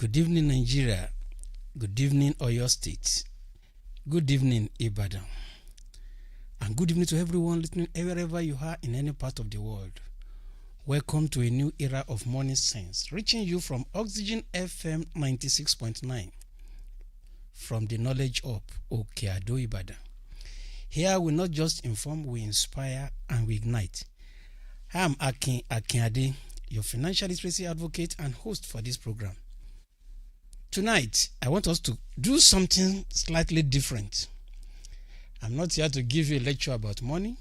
Good evening, Nigeria. Good evening, Oyo State. Good evening, Ibadan. And good evening to everyone listening wherever you are in any part of the world. Welcome to a new era of morning sense, reaching you from Oxygen FM 96.9 from the Knowledge Hub, AKINADE, Ibadan. Here we not just inform, we inspire and we ignite. I am AKINADE, your financial literacy advocate and host for this program. Tonight, I want us to do something slightly different. I'm not here to give you a lecture about money.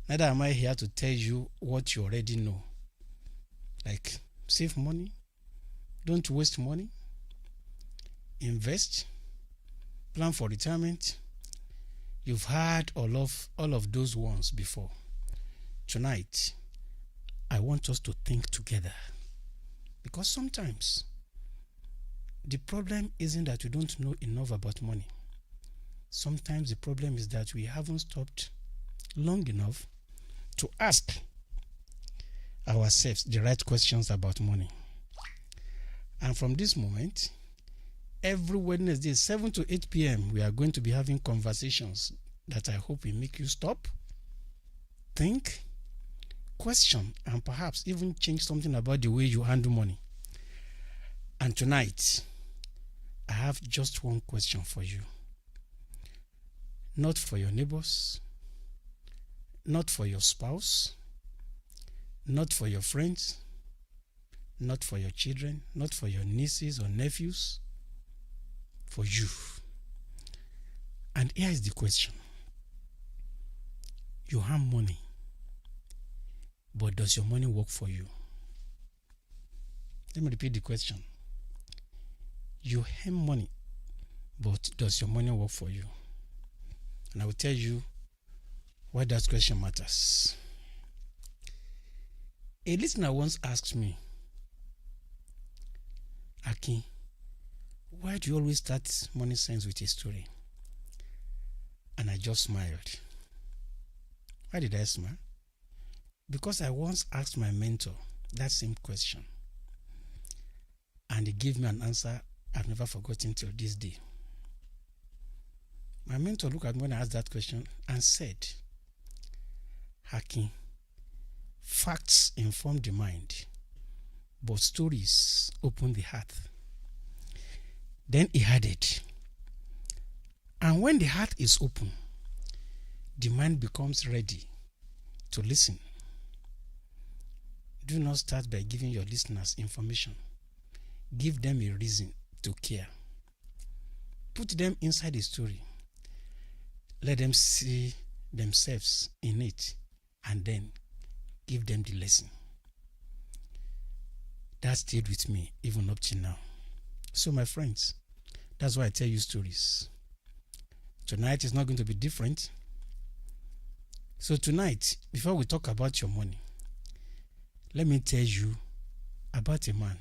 Neither am I here to tell you what you already know. Like, save money, don't waste money, invest, plan for retirement. You've heard all of those ones before. Tonight, I want us to think together. Because sometimes, the problem isn't that we don't know enough about money. Sometimes the problem is that we haven't stopped long enough to ask ourselves the right questions about money. And from this moment, every Wednesday, 7 to 8 p.m., we are going to be having conversations that I hope will make you stop, think, question, and perhaps even change something about the way you handle money. And tonight, I have just one question for you. Not for your neighbors, not for your spouse, not for your friends, not for your children, not for your nieces or nephews, for you. And here is the question. You have money, but does your money work for you? Let me repeat the question. You earn money, but does your money work for you? And I will tell you why that question matters. A listener once asked me, Akin, why do you always start Money Sense with a story? And I just smiled. Why did I smile? Because I once asked my mentor that same question. And he gave me an answer I've never forgotten till this day. My mentor looked at me when I asked that question and said, Akin, facts inform the mind, but stories open the heart. Then he added, and when the heart is open, the mind becomes ready to listen. Do not start by giving your listeners information. Give them a reason to care. Put them inside the story. Let them see themselves in it, and then give them the lesson. That stayed with me even up till now. So my friends, that's why I tell you stories. Tonight is not going to be different. So tonight, before we talk about your money, let me tell you about a man.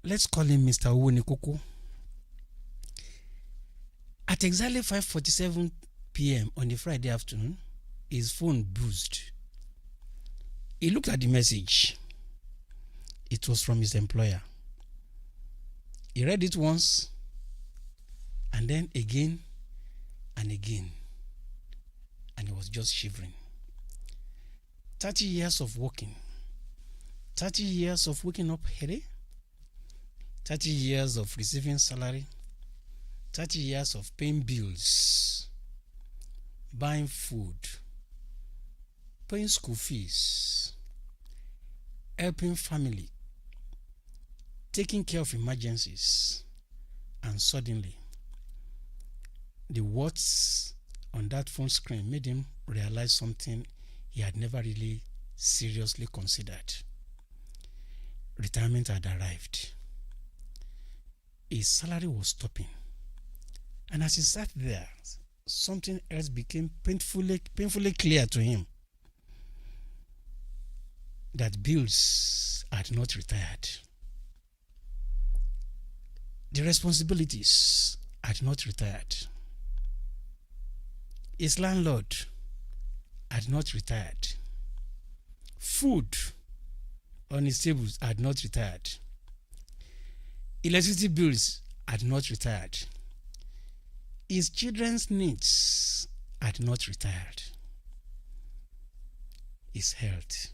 Let's call him Mr. Owonekoko. At exactly 5:47 p.m. on the Friday afternoon, his phone buzzed. He looked at the message. It was from his employer. He read it once, and then again, and again. And he was just shivering. 30 years of working. 30 years of waking up early. 30 years of receiving salary, 30 years of paying bills, buying food, paying school fees, helping family, taking care of emergencies, and suddenly, the words on that phone screen made him realize something he had never really seriously considered. Retirement had arrived. His salary was stopping. And as he sat there, something else became painfully clear to him. That bills had not retired. The responsibilities had not retired. His landlord had not retired. Food on his tables had not retired. Electricity bills had not retired. His children's needs had not retired. His health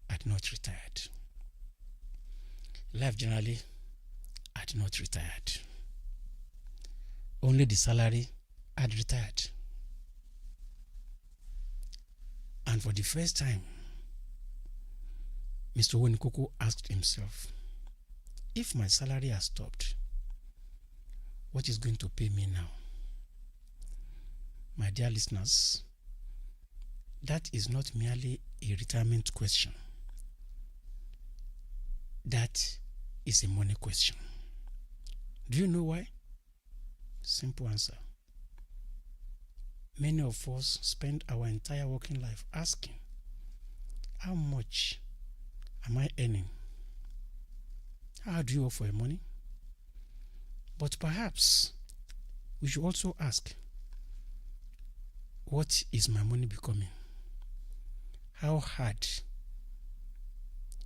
had not retired. Life generally had not retired. Only the salary had retired. And for the first time, Mr. Wonikoko asked himself, if my salary has stopped, what is going to pay me now? My dear listeners, that is not merely a retirement question. That is a money question. Do you know why? Simple answer. Many of us spend our entire working life asking, how much am I earning? How do you work for your money? But perhaps we should also ask, what is my money becoming? How hard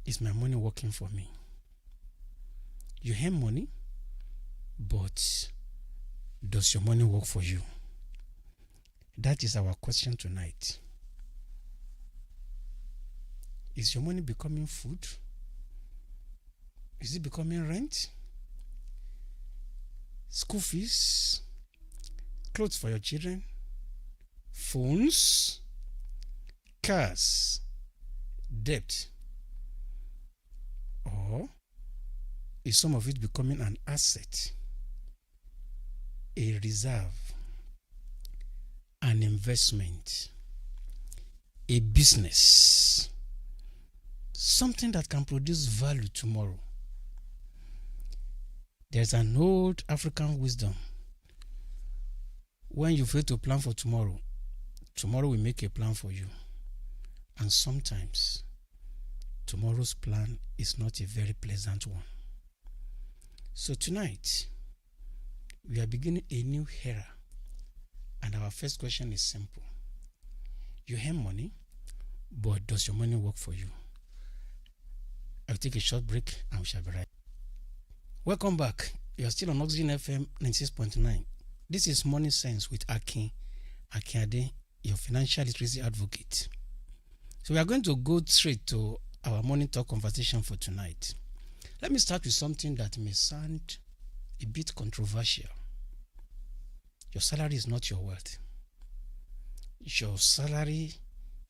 is my money working for me? You earn money, but does your money work for you? That is our question tonight. Is your money becoming food? Is it becoming rent? School fees? Clothes for your children? Phones? Cars? Debt? Or is some of it becoming an asset, a reserve, an investment, a business, something that can produce value tomorrow? There's an old African wisdom. When you fail to plan for tomorrow, tomorrow will make a plan for you. And sometimes, tomorrow's plan is not a very pleasant one. So tonight, we are beginning a new era. And our first question is simple. You earn money, but does your money work for you? I'll take a short break and we shall be right. Welcome back. You are still on Oxygen FM 96.9. This is Money Sense with AKINADE, your financial literacy advocate. So we are going to go straight to our morning talk conversation for tonight. Let me start with something that may sound a bit controversial. Your salary is not your wealth. Your salary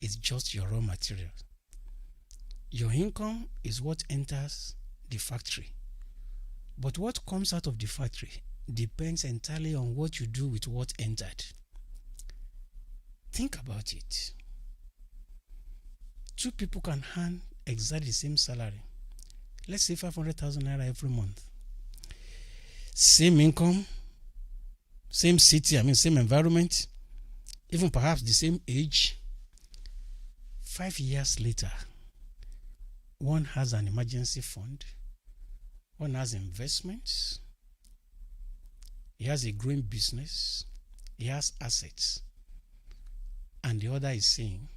is just your raw material. Your income is what enters the factory. But what comes out of the factory depends entirely on what you do with what entered. Think about it. Two people can earn exactly the same salary. Let's say 500,000 naira every month. Same income, same city, same environment, even perhaps the same age. 5 years later, one has an emergency fund, one has investments, he has a growing business, he has assets, and the other is saying,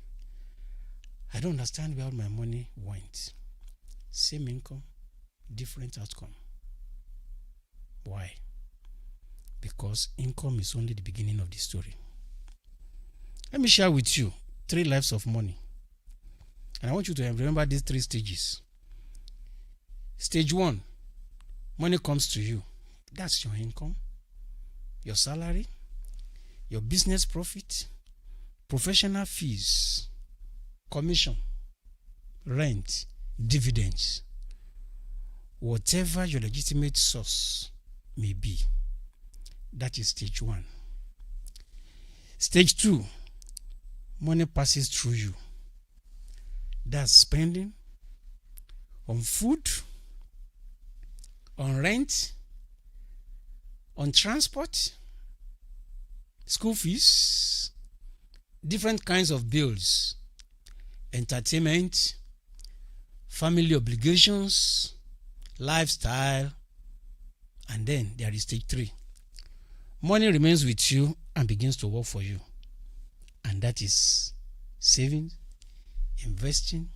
I don't understand where all my money went. Same income, different outcome. Why? Because income is only the beginning of the story. Let me share with you 3 lives of money. And I want you to remember these 3 stages. Stage 1, money comes to you. That's your income, your salary, your business profit, professional fees, commission, rent, dividends, whatever your legitimate source may be. That is stage 1. Stage 2, money passes through you. That's spending on food, on rent, on transport, school fees, different kinds of bills, entertainment, family obligations, lifestyle, and then there is stage 3. Money remains with you and begins to work for you. And that is saving, investing,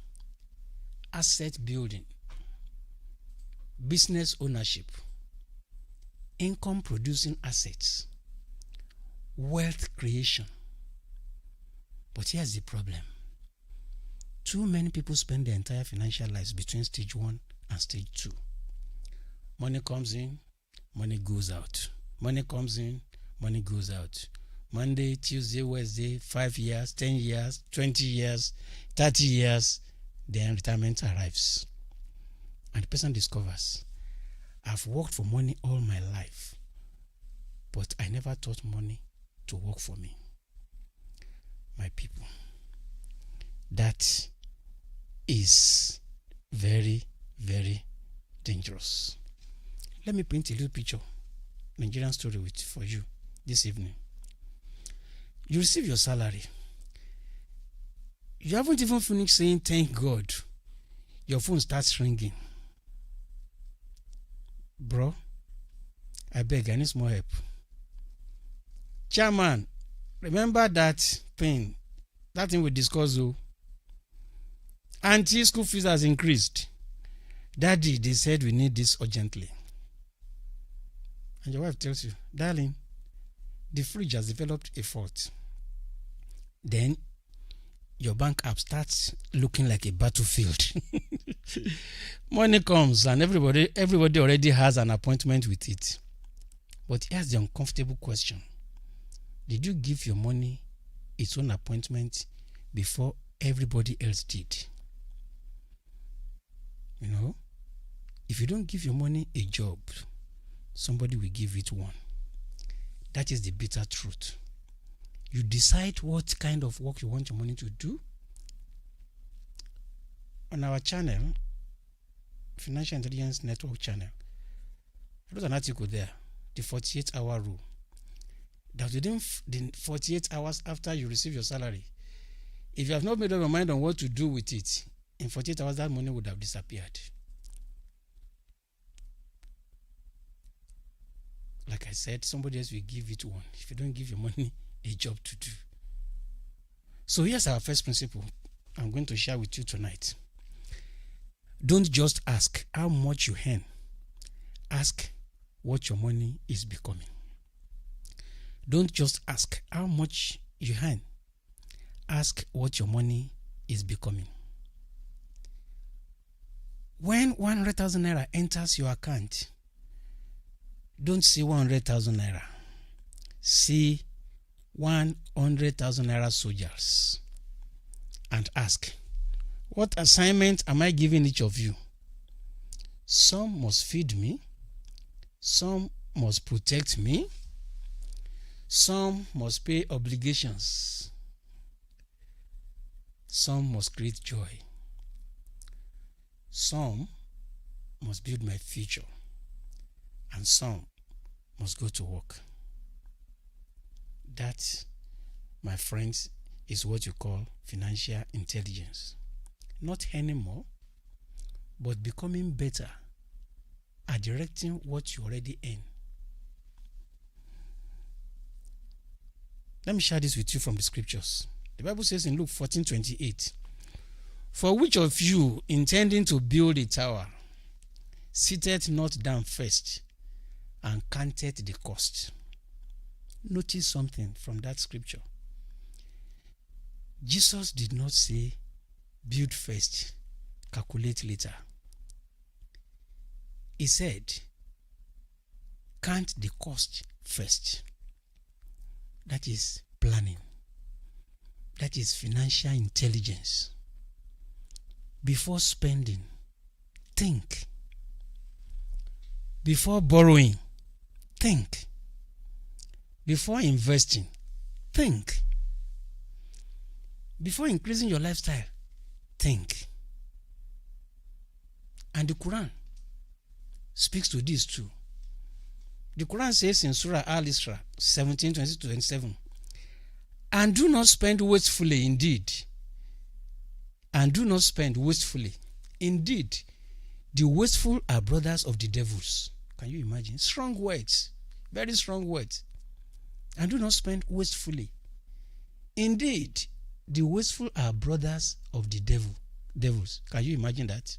asset building, business ownership, income producing assets, wealth creation. But here's the problem. Too many people spend their entire financial lives between stage 1 and stage 2. Money comes in, money goes out. Money comes in, money goes out. Monday, Tuesday, Wednesday, 5 years, 10 years, 20 years, 30 years, then retirement arrives. And the person discovers, I've worked for money all my life, but I never taught money to work for me. My people, that is very, very dangerous. Let me paint a little picture, Nigerian story for you this evening. You receive your salary. You haven't even finished saying thank God. Your phone starts ringing. Bro, I beg, I need some more help. Chairman, remember that thing we discussed, though? Auntie, school fees has increased. Daddy, they said we need this urgently. And your wife tells you, darling, the fridge has developed a fault. Then your bank app starts looking like a battlefield. Money comes and everybody already has an appointment with it. But here's the uncomfortable question. Did you give your money its own appointment before everybody else did? You know, if you don't give your money a job, somebody will give it one. That is the bitter truth. You decide what kind of work you want your money to do. On our channel, Financial Intelligence Network channel, I wrote an article there, the 48-hour rule. That within the 48 hours after you receive your salary, if you have not made up your mind on what to do with it, in 48 hours that money would have disappeared. Like I said, somebody else will give it one if you don't give your money a job to do. So here's our first principle I'm going to share with you tonight. Don't just ask how much you earn. Ask what your money is becoming. Don't just ask how much you earn. Ask what your money is becoming. When 100,000 naira enters your account, don't see 100,000 naira. See 100,000 naira soldiers and ask, what assignment am I giving each of you? Some must feed me, some must protect me, some must pay obligations, some must create joy, some must build my future, and some must go to work. That, my friends, is what you call financial intelligence. Not anymore, but becoming better at directing what you already earn. Let me share this with you from the scriptures. The Bible says in Luke 14:28, for which of you intending to build a tower sitteth not down first and counted the cost? Notice something from that scripture. Jesus did not say build first, calculate later. He said count the cost first. That is planning. That is financial intelligence. Before spending, think. Before borrowing, think. Before investing, think. Before increasing your lifestyle, think. And the Quran speaks to this too. The Quran says in Surah Al-Isra 17:20-27, and do not spend wastefully indeed. And do not spend wastefully. Indeed, the wasteful are brothers of the devils. Can you imagine? Strong words. Very strong words. And do not spend wastefully. Indeed, the wasteful are brothers of the devils. Can you imagine that?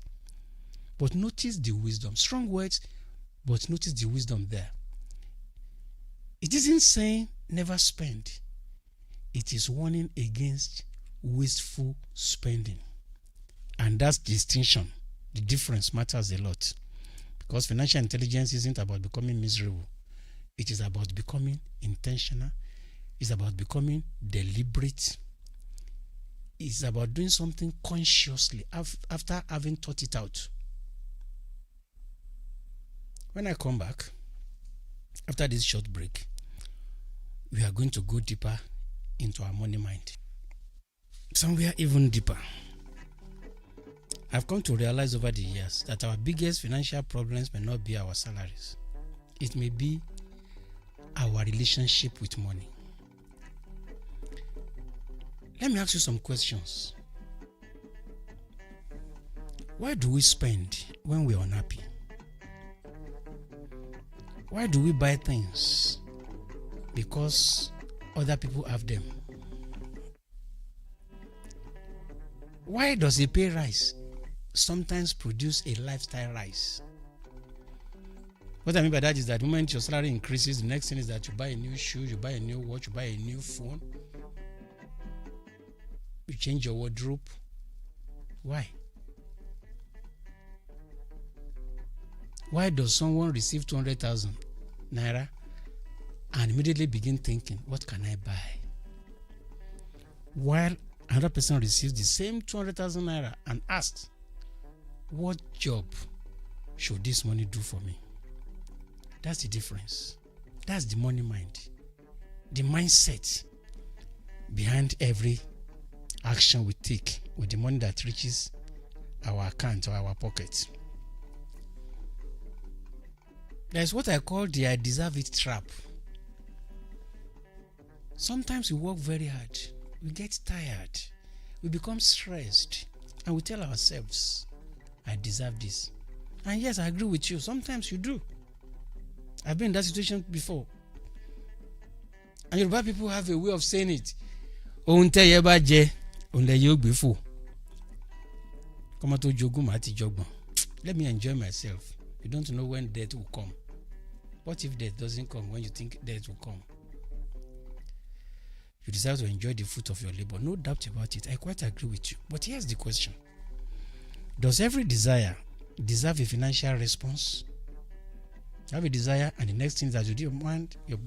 But notice the wisdom. Strong words, but notice the wisdom there. It isn't saying never spend. It is warning against wasteful spending. And that's the distinction. The difference matters a lot. Because financial intelligence isn't about becoming miserable. It is about becoming intentional. It's about becoming deliberate. It's about doing something consciously after having thought it out. When I come back, after this short break, we are going to go deeper into our money mind. Somewhere even deeper. I've come to realize over the years that our biggest financial problems may not be our salaries. It may be our relationship with money. Let me ask you some questions. Why do we spend when we are unhappy? Why do we buy things? Because other people have them. Why does a pay rise sometimes produce a lifestyle rise? What I mean by that is that the moment your salary increases, the next thing is that you buy a new shoe, you buy a new watch, you buy a new phone. You change your wardrobe. Why? Why does someone receive 200,000 naira and immediately begin thinking, what can I buy? While another person receives the same 200,000 naira and asks, what job should this money do for me? That's the difference. That's the money mind. The mindset behind every action we take with the money that reaches our account or our pocket. There's what I call the I deserve it trap. Sometimes we work very hard, we get tired, we become stressed, and we tell ourselves, I deserve this. And yes, I agree with you. Sometimes you do. I've been in that situation before. And Yoruba people have a way of saying it. Let me enjoy myself. You don't know when death will come. What if death doesn't come when you think death will come? You decide to enjoy the fruit of your labor. No doubt about it. I quite agree with you. But here's the question. Does every desire deserve a financial response? You have a desire, and the next thing that you do, your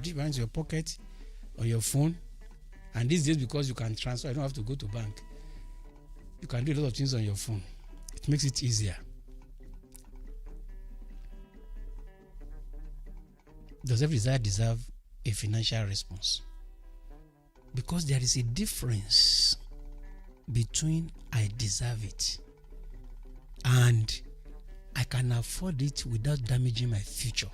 pocket or your phone. And these days, because you can transfer, you don't have to go to bank. You can do a lot of things on your phone. It makes it easier. Does every desire deserve a financial response? Because there is a difference between I deserve it and I can afford it without damaging my future.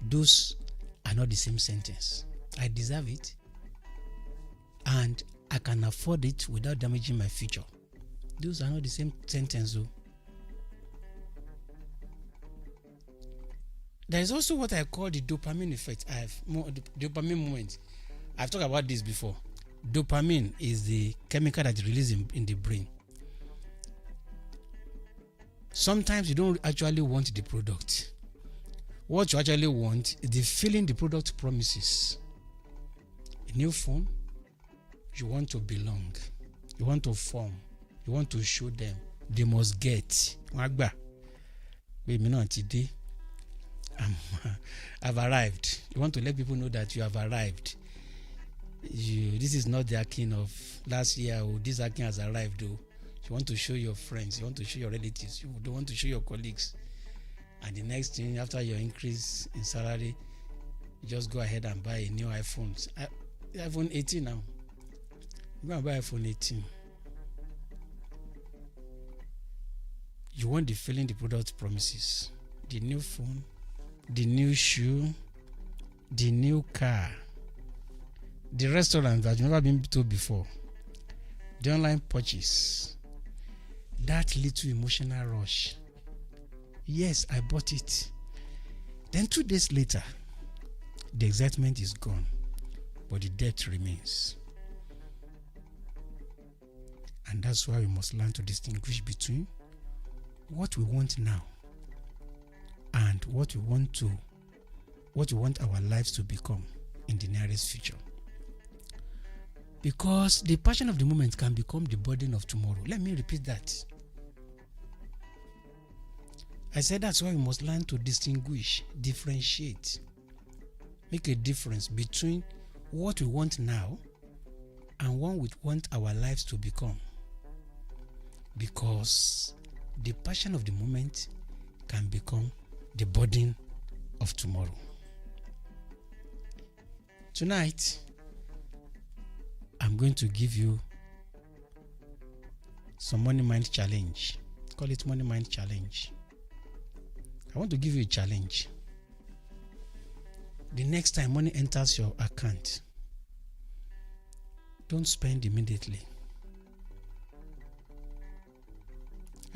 Those are not the same sentence. I deserve it and I can afford it without damaging my future. Those are not the same sentence though. There is also what I call the dopamine effect. The dopamine moment. I've talked about this before. Dopamine is the chemical that is released in the brain. Sometimes you don't actually want the product. What you actually want is the feeling the product promises. A new phone, you want to belong. You want to form. You want to show them. They must get. I've arrived. You want to let people know that you have arrived. This is not the AKIN of last year. This AKIN has arrived. You want to show your friends. You want to show your relatives. You don't want to show your colleagues. And the next thing, after your increase in salary, you just go ahead and buy a new iPhone. iPhone 18 now. You go and buy iPhone 18. You want the feeling the product promises. The new phone, the new shoe, the new car, the restaurant that you've never been to before, the online purchase, that little emotional rush. Yes, I bought it. Then 2 days later, the excitement is gone, but the debt remains. And that's why we must learn to distinguish between what we want now and what we what we want our lives to become in the nearest future. Because the passion of the moment can become the burden of tomorrow. Let me repeat that. I said that's why we must learn to distinguish, differentiate, make a difference between what we want now and what we want our lives to become. Because the passion of the moment can become the burden of tomorrow. Tonight, I'm going to give you some money mind challenge. Call it money mind challenge. I want to give you a challenge. The next time money enters your account, don't spend immediately.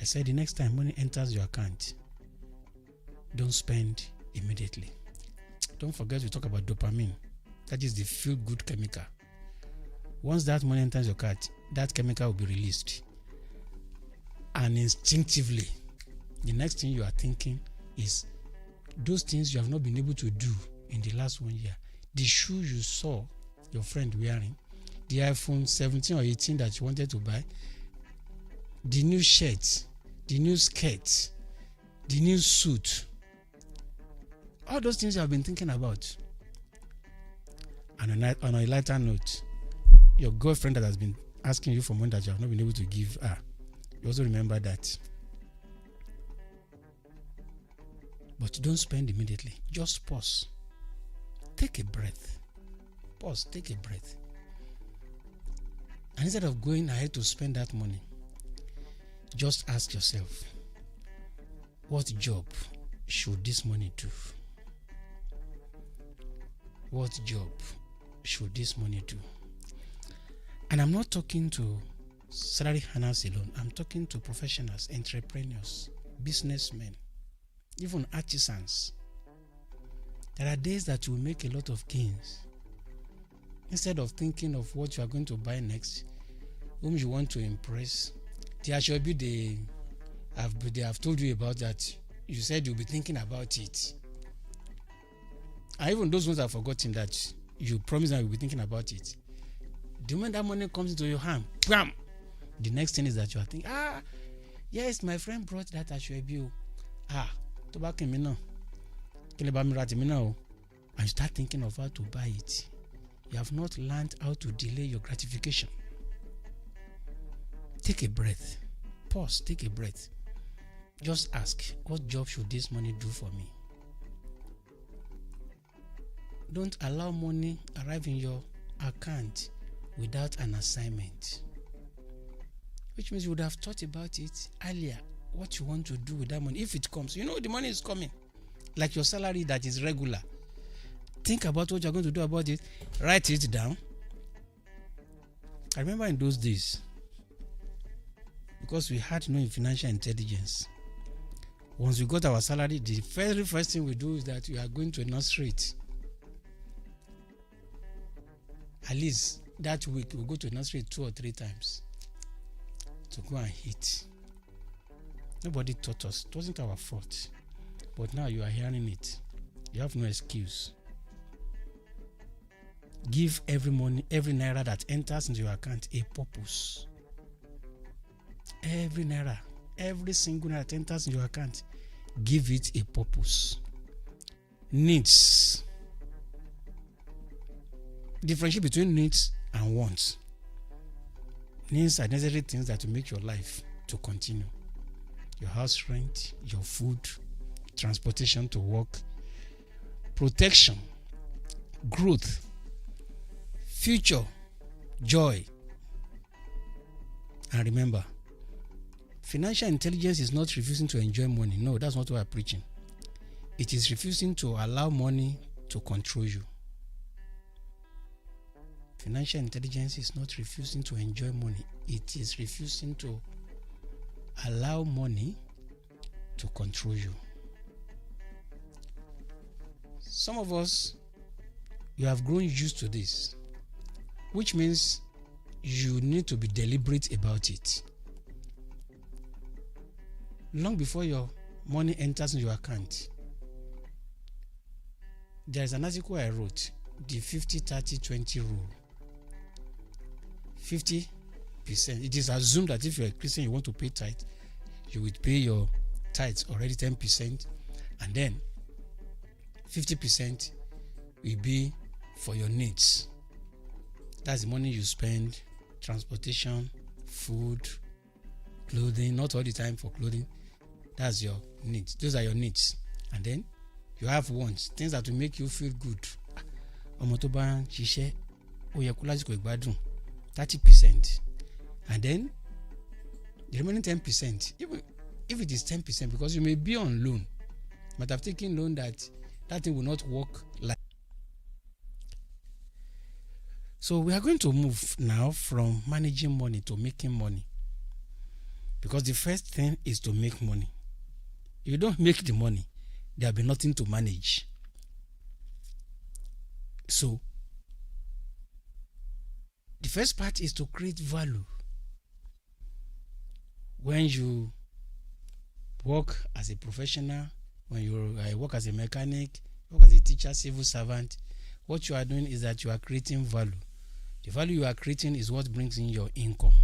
I said the next time money enters your account, don't spend immediately. Don't forget we talk about dopamine. That is the feel-good chemical. Once that money enters your account, that chemical will be released. And instinctively, the next thing you are thinking is those things you have not been able to do in the last 1 year. The shoes you saw your friend wearing, the iPhone 17 or 18 that you wanted to buy, the new shirt, the new skirt, the new suit. All those things you have been thinking about. And on a lighter note, your girlfriend that has been asking you for money that you have not been able to give her, you also remember that. But don't spend immediately. Just pause. Take a breath. Pause, take a breath. And instead of going ahead to spend that money, just ask yourself, what job should this money do? What job should this money do? And I'm not talking to salary earners alone. I'm talking to professionals, entrepreneurs, businessmen, even artisans. There are days that you will make a lot of gains. Instead of thinking of what you are going to buy next, whom you want to impress, the Ashobi they have told you about that. You said you'll be thinking about it. And even those ones have forgotten that you promised that you'll be thinking about it. The moment that money comes into your hand, bam! The next thing is that you are thinking, yes, my friend brought that Ashobi. Tobacco me now. And you start thinking of how to buy it. You have not learned how to delay your gratification. Take a breath. Pause, take a breath. Just ask, what job should this money do for me? Don't allow money arrive in your account without an assignment. Which means you would have thought about it earlier, what you want to do with that money. If it comes, you know the money is coming. Like your salary that is regular. Think about what you're going to do about it. Write it down. I remember in those days, because we had no financial intelligence, once we got our salary, the very first thing we do is that we are going to nursery it. At least that week we'll go to nursery 2 or 3 times to go and eat. Nobody taught us. It wasn't our fault. But now you are hearing it. You have no excuse. Give every naira that enters into your account a purpose. Every naira, every single naira that enters into your account, give it a purpose. Needs. Differentiate between needs and wants. Needs are necessary things that will make your life to continue. Your house rent, your food, transportation to work, protection, growth, future, joy. And remember, financial intelligence is not refusing to enjoy money. No, that's not what I'm preaching. It is refusing to allow money to control you. Financial intelligence is not refusing to enjoy money. It is refusing to allow money to control you. Some of us, you have grown used to this, which means you need to be deliberate about it. Long before your money enters in your account, there is an article I wrote, the 50-30-20 rule. 50%. It is assumed that if you're a Christian, you want to pay tithe, you would pay your tithes already 10%, and then 50% will be for your needs. That's the money you spend, transportation, food, clothing, not all the time for clothing. That's your needs. Those are your needs. And then you have wants, things that will make you feel good. 30%. And then the remaining 10%, even if it is 10%, because you may be on loan, but have taken loan that thing will not work like. So we are going to move now from managing money to making money, because the first thing is to make money. If you don't make the money, there will be nothing to manage. So the first part is to create value. When you work as a professional, when you work as a mechanic, work as a teacher, civil servant, what you are doing is that you are creating value. The value you are creating is what brings in your income.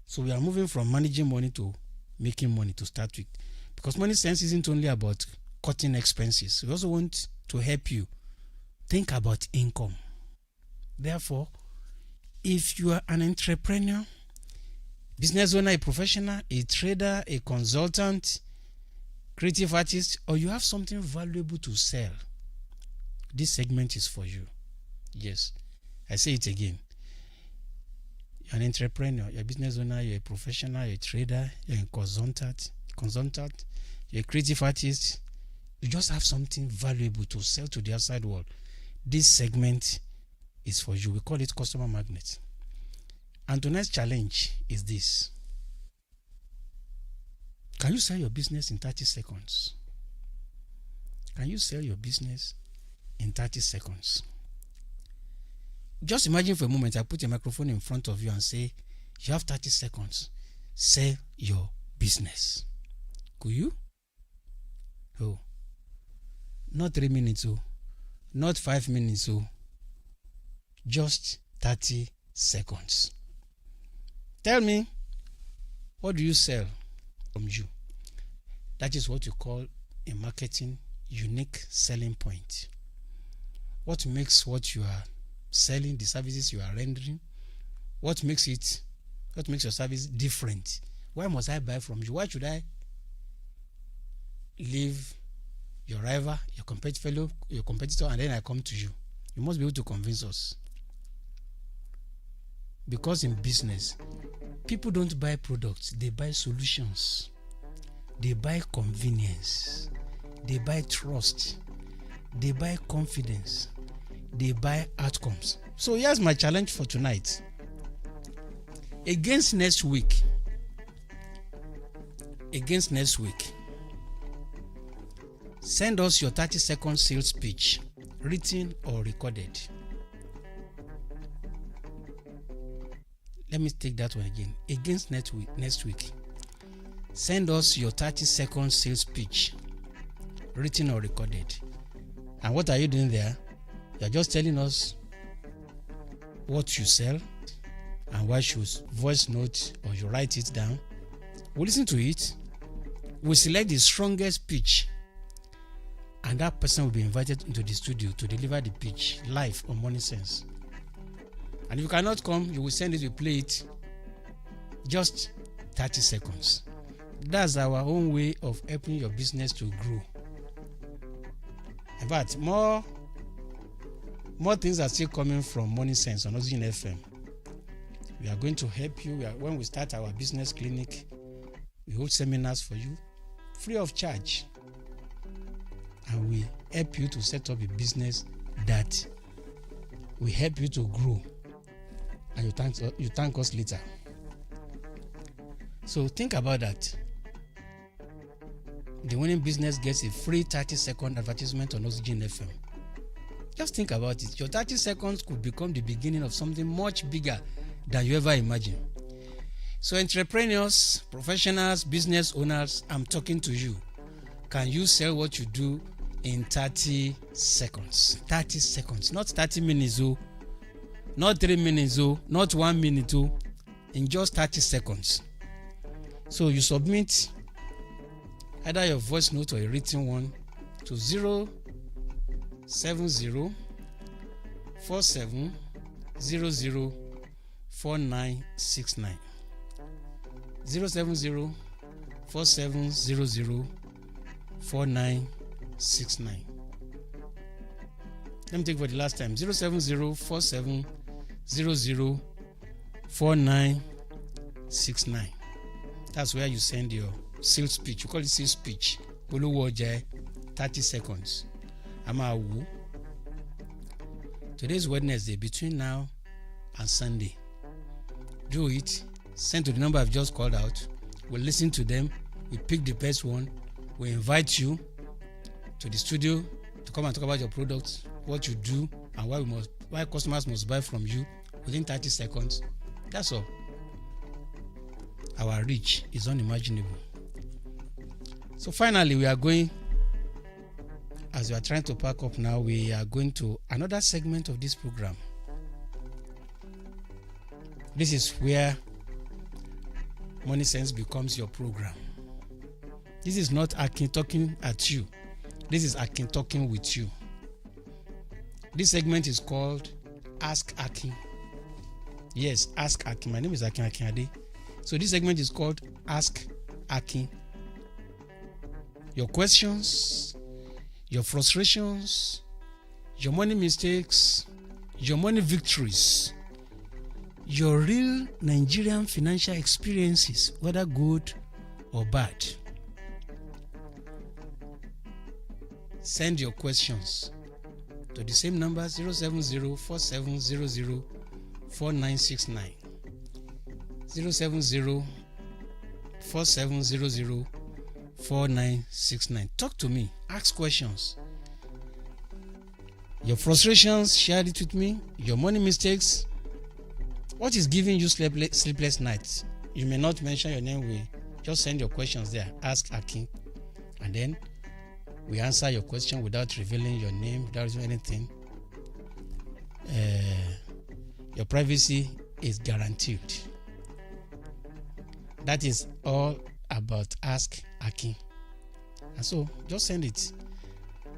So we are moving from managing money to making money to start with, because money sense isn't only about cutting expenses. We also want to help you think about income. Therefore, if you are an entrepreneur, business owner, a professional, a trader, a consultant, creative artist, or you have something valuable to sell, this segment is for you. Yes, I say it again. You're an entrepreneur, you're a business owner, you're a professional, you're a trader, you're a consultant, you're a creative artist. You just have something valuable to sell to the outside world. This segment is for you. We call it customer magnet. And tonight's challenge is this. Can you sell your business in 30 seconds? Can you sell your business in 30 seconds? Just imagine for a moment I put a microphone in front of you and say, you have 30 seconds. Sell your business. Could you? Oh. Not 3 minutes, oh. Not 5 minutes, oh. Just 30 seconds. Tell me, what do you sell from you? That is what you call in marketing unique selling point. What makes what you are selling, the services you are rendering, what makes your service different? Why must I buy from you? Why should I leave your rival, your competitor, and then I come to you? You must be able to convince us. Because in business, people don't buy products, they buy solutions. They buy convenience. They buy trust. They buy confidence. They buy outcomes. So here's my challenge for tonight. Against next week, send us your 30-second sales pitch, written or recorded. Let me take that one again. Against next week, send us your 30-second sales pitch, written or recorded. And what are you doing there? You're just telling us what you sell and why you voice note or you write it down. We'll listen to it. We'll select the strongest pitch, and that person will be invited into the studio to deliver the pitch live on Money Sense. And if you cannot come, you will send it, we play it. Just 30 seconds. That's our own way of helping your business to grow. In fact, more things are still coming from Money Sense on Oxygen FM. We are going to help you. When we start our business clinic, we hold seminars for you free of charge. And we help you to set up a business that will help you to grow. And you thank us later. So think about that. The winning business gets a free 30-second advertisement on Oxygen FM. Just think about it. Your 30 seconds could become the beginning of something much bigger than you ever imagined. So entrepreneurs, professionals, business owners, I'm talking to you. Can you sell what you do in 30 seconds. 30 seconds, not 30 minutes, oh, not 3 minutes, oh, not 1 minute, oh, in just 30 seconds. So you submit either your voice note or a written one to 070 47 00 4969. 070 47 00 4969. Let me take for the last time. 070 47 00 4969. That's where you send your sales speech. You call it sales speech. 30 seconds. Amawu. Today's Wednesday. Between now and Sunday, do it. Send to the number I've just called out. We'll listen to them. We pick the best one. We invite you to the studio to come and talk about your products, what you do, and why customers must buy from you within 30 seconds. That's all. Our reach is unimaginable. So finally, we are going, as we are trying to pack up now, we are going to another segment of this program. This is where Money Sense becomes your program. This is not Akin talking at you. This is Akin talking with you. This segment is called Ask Akin. Yes, Ask Akin. My name is AKINADE. So this segment is called Ask Akin. Your questions, your frustrations, your money mistakes, your money victories, your real Nigerian financial experiences, whether good or bad. Send your questions to the same number 070 47 00 4969. 070 47 00 4969. Talk to me. Ask questions. Your frustrations, share it with me. Your money mistakes. What is giving you sleepless nights? You may not mention your name. We just send your questions there. Ask Akin. And then we answer your question without revealing your name, without doing anything. Your privacy is guaranteed. That is all about Ask Akin. And so just send it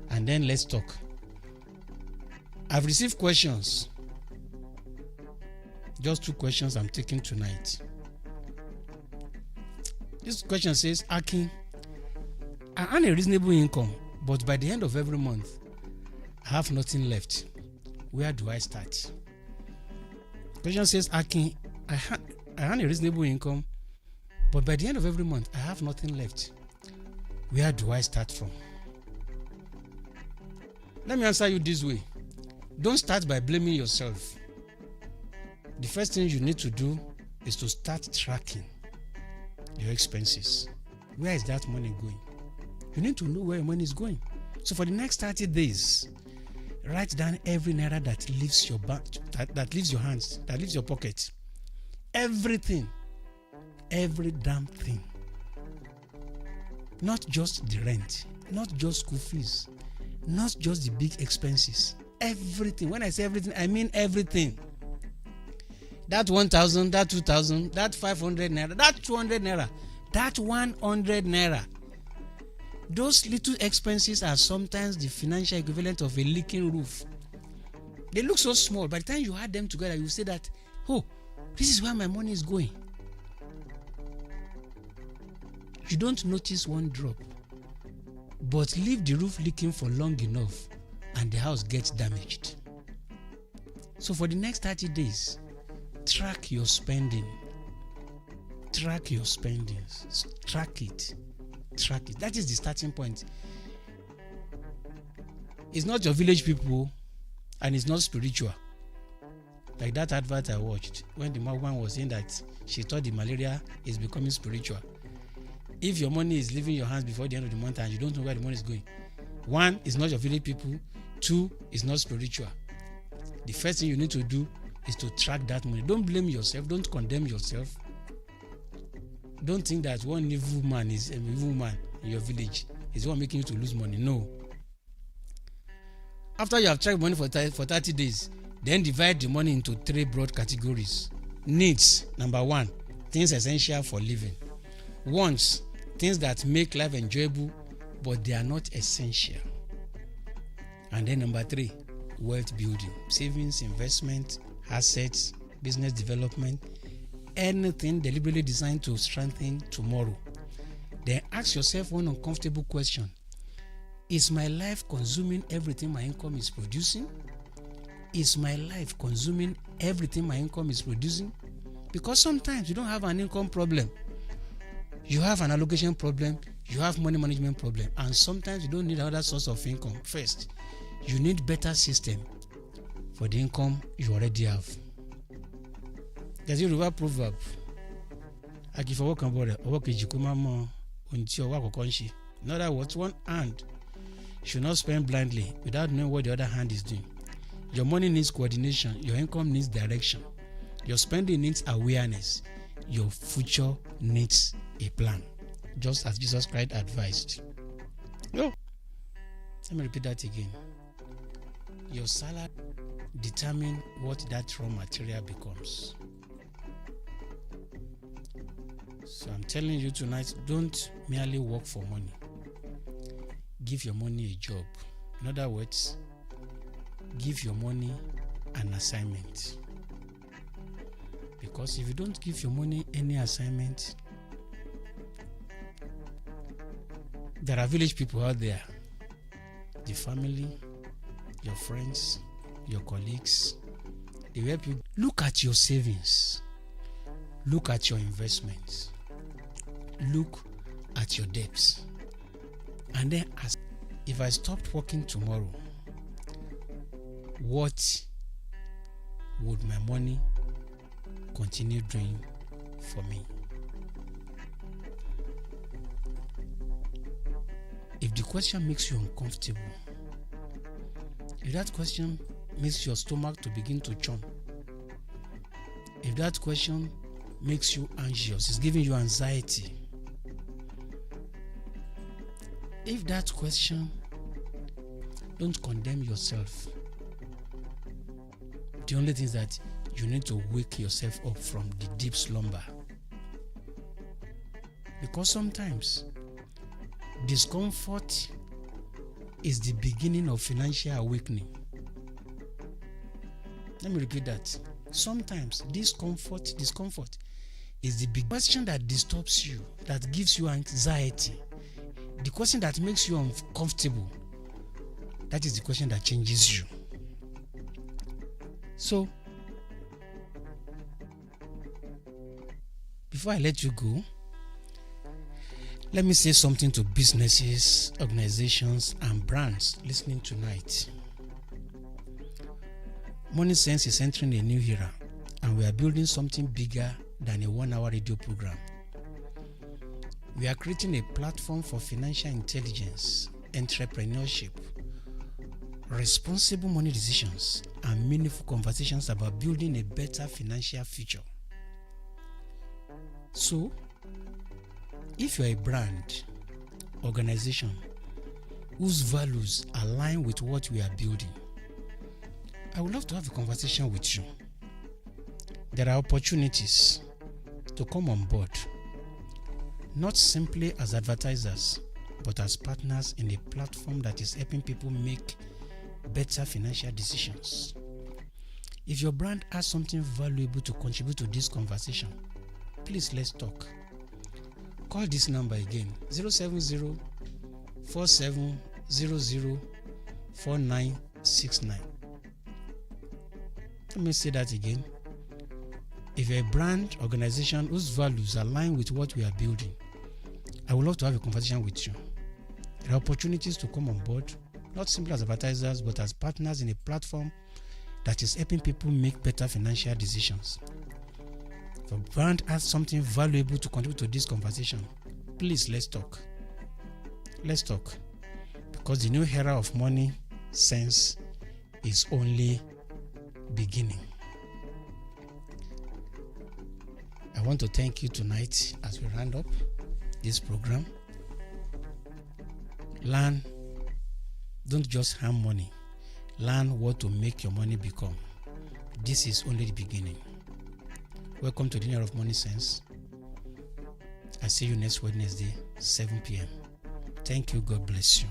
and then let's talk. I've received questions. Just 2 questions I'm taking tonight. This question says, Akin, I earn a reasonable income, but by the end of every month, I have nothing left. Where do I start? Question says, Akin, I earn a reasonable income, but by the end of every month, I have nothing left. Where do I start from? Let me answer you this way. Don't start by blaming yourself. The first thing you need to do is to start tracking your expenses. Where is that money going? You need to know where your money is going. So for the next 30 days, write down every naira that leaves your bank, that leaves your hands, that leaves your pocket. Everything. Every damn thing. Not just the rent, not just school fees, not just the big expenses. Everything. When I say everything, I mean everything. That 1,000, that 2,000, that 500 naira, that 200 naira, that 100 naira. Those little expenses are sometimes the financial equivalent of a leaking roof. They look so small. By the time you add them together, you say that, oh, this is where my money is going. You don't notice one drop, but leave the roof leaking for long enough and the house gets damaged. So for the next 30 days, track your spending. Track your spendings. Track it. Track it. That is the starting point. It's not your village people and it's not spiritual. Like that advert I watched when the woman was saying that she thought the malaria is becoming spiritual. If your money is leaving your hands before the end of the month and you don't know where the money is going, 1, it's not your village people. 2, it's not spiritual. The first thing you need to do is to track that money. Don't blame yourself. Don't condemn yourself. Don't think that one evil man is an evil man in your village is the one making you to lose money. No. After you have tracked money for 30 days, then divide the money into 3 broad categories. Needs, number 1, things essential for living. Wants, things that make life enjoyable but they are not essential. And then number 3, wealth building, savings, investment, assets, business development, anything deliberately designed to strengthen tomorrow. Then ask yourself one uncomfortable question. Is my life consuming everything my income is producing? Is my life consuming everything my income is producing? Because sometimes you don't have an income problem. You have an allocation problem, you have money management problem, and sometimes you don't need another source of income. First, you need better system for the income you already have. There's a Yoruba proverb. In other words, one hand should not spend blindly without knowing what the other hand is doing. Your money needs coordination, your income needs direction, your spending needs awareness, your future needs a plan, just as Jesus Christ advised. Let me repeat that again. Your salary determines what that raw material becomes. So I'm telling you tonight, don't merely work for money. Give your money a job. In other words, give your money an assignment. Because if you don't give your money any assignment, there are village people out there, the family, your friends, your colleagues, they help you. Look at your savings, look at your investments, look at your debts, and then ask, if I stopped working tomorrow, what would my money continue doing for me? If the question makes you uncomfortable, if that question makes your stomach to begin to churn, if that question makes you anxious, it's giving you anxiety, if that question, don't condemn yourself. The only thing is that you need to wake yourself up from the deep slumber. Because sometimes discomfort is the beginning of financial awakening. Let me repeat that. Sometimes discomfort is the big question that disturbs you, that gives you anxiety. The question that makes you uncomfortable, that is the question that changes you. So, before I let you go, let me say something to businesses, organizations, and brands listening tonight. Money Sense is entering a new era, and we are building something bigger than a 1-hour radio program. We are creating a platform for financial intelligence, entrepreneurship, responsible money decisions, and meaningful conversations about building a better financial future. So, if you're a brand, organization whose values align with what we are building, I would love to have a conversation with you. There are opportunities to come on board, not simply as advertisers, but as partners in a platform that is helping people make better financial decisions. If your brand has something valuable to contribute to this conversation, please let's talk. Call this number again, 070-4700-4969. Let me say that again. If you're a brand, organization whose values align with what we are building, I would love to have a conversation with you. There are opportunities to come on board, not simply as advertisers, but as partners in a platform that is helping people make better financial decisions. If a brand has something valuable to contribute to this conversation, please let's talk. Let's talk. Because the new era of money sense is only beginning. I want to thank you tonight as we round up this program. Learn, don't just harm money. Learn what to make your money become. This is only the beginning. Welcome to the Dinner of Money Sense. I see you next Wednesday, 7 p.m. Thank you. God bless you.